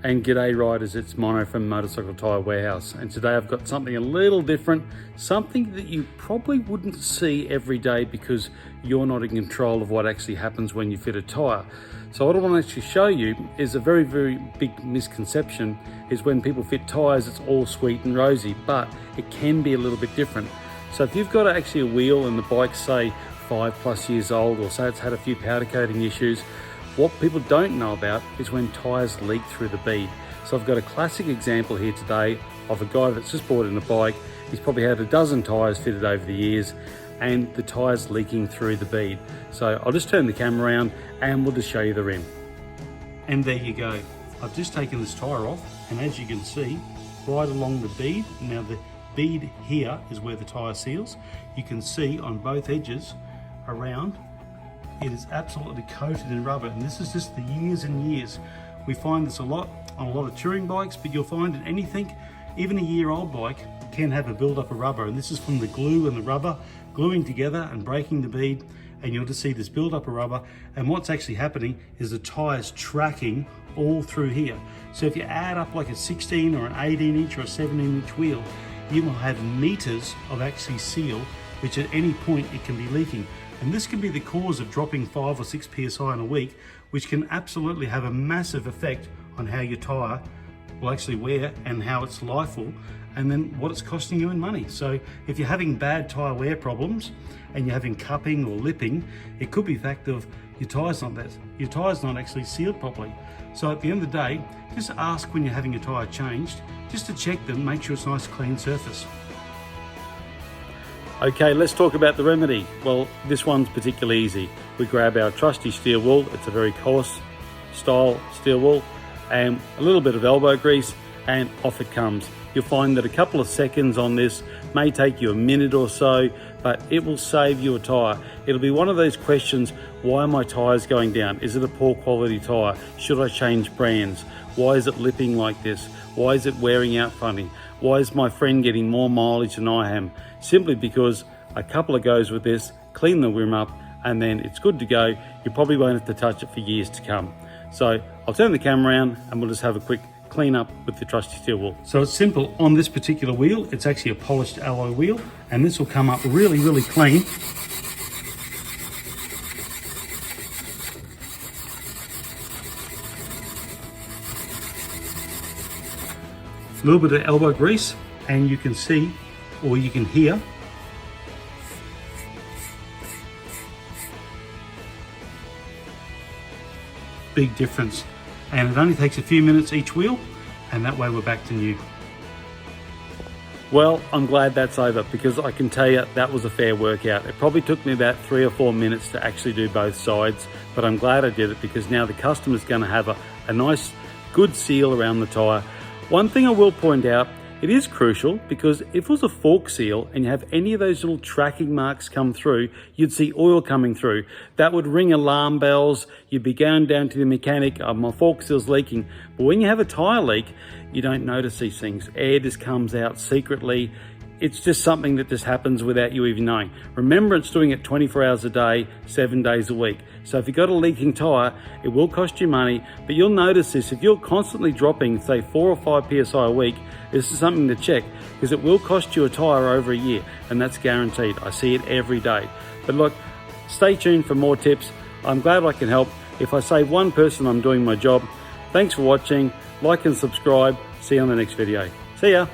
And g'day riders, it's Mono from Motorcycle Tyre Warehouse, and today I've got something a little different, something that you probably wouldn't see every day because you're not in control of what actually happens when you fit a tyre. So what I want to actually show you is a very, very big misconception is when people fit tyres, it's all sweet and rosy, but it can be a little bit different. So if you've got actually a wheel and the bike's say 5+ years old, or say it's had a few powder coating issues, what people don't know about is when tyres leak through the bead. So I've got a classic example here today of a guy that's just bought in a bike. He's probably had a dozen tyres fitted over the years and the tyre's leaking through the bead. So I'll just turn the camera around and we'll just show you the rim. And there you go. I've just taken this tyre off, and as you can see, right along the bead, now the bead here is where the tyre seals. You can see on both edges around, it is absolutely coated in rubber, and this is just the years and years. We find this a lot on a lot of touring bikes, but you'll find in anything, even a year-old bike can have a build-up of rubber, and this is from the glue and the rubber gluing together and breaking the bead, and you'll just see this build-up of rubber. And what's actually happening is the tyre's tracking all through here. So if you add up like a 16 or an 18-inch or a 17-inch wheel, you will have meters of actually seal, which at any point it can be leaking. And this can be the cause of dropping 5 or 6 PSI in a week, which can absolutely have a massive effect on how your tyre will actually wear and how it's life will, and then what it's costing you in money. So if you're having bad tyre wear problems and you're having cupping or lipping, it could be the fact of your tyre's not actually sealed properly. So at the end of the day, just ask when you're having your tyre changed, just to check them, make sure it's a nice clean surface. Okay, let's talk about the remedy. Well, this one's particularly easy. We grab our trusty steel wool, it's a very coarse style steel wool, and a little bit of elbow grease, and off it comes. You'll find that a couple of seconds on this may take you a minute or so, but it will save you a tyre. It'll be one of those questions, why are my tyres going down? Is it a poor quality tyre? Should I change brands? Why is it lipping like this? Why is it wearing out funny? Why is my friend getting more mileage than I am? Simply because a couple of goes with this, clean the rim up, and then it's good to go. You probably won't have to touch it for years to come. So I'll turn the camera around and we'll just have a quick clean up with the trusty steel wool. So it's simple. On this particular wheel, it's actually a polished alloy wheel, and this will come up really, really clean. A little bit of elbow grease, and you can see, or you can hear, big difference. And it only takes a few minutes each wheel, and that way we're back to new. Well, I'm glad that's over, because I can tell you that was a fair workout. It probably took me about 3 or 4 minutes to actually do both sides, but I'm glad I did it, because now the customer's going to have a nice, good seal around the tyre. One thing I will point out, it is crucial, because if it was a fork seal and you have any of those little tracking marks come through, you'd see oil coming through. That would ring alarm bells. You'd be going down to the mechanic, oh, my fork seal's leaking. But when you have a tyre leak, you don't notice these things. Air just comes out secretly. It's just something that just happens without you even knowing. Remember, it's doing it 24 hours a day, 7 days a week. So if you've got a leaking tyre, it will cost you money, but you'll notice this. If you're constantly dropping, say 4 or 5 PSI a week, this is something to check, because it will cost you a tyre over a year, and that's guaranteed. I see it every day. But look, stay tuned for more tips. I'm glad I can help. If I save one person, I'm doing my job. Thanks for watching. Like and subscribe. See you on the next video. See ya.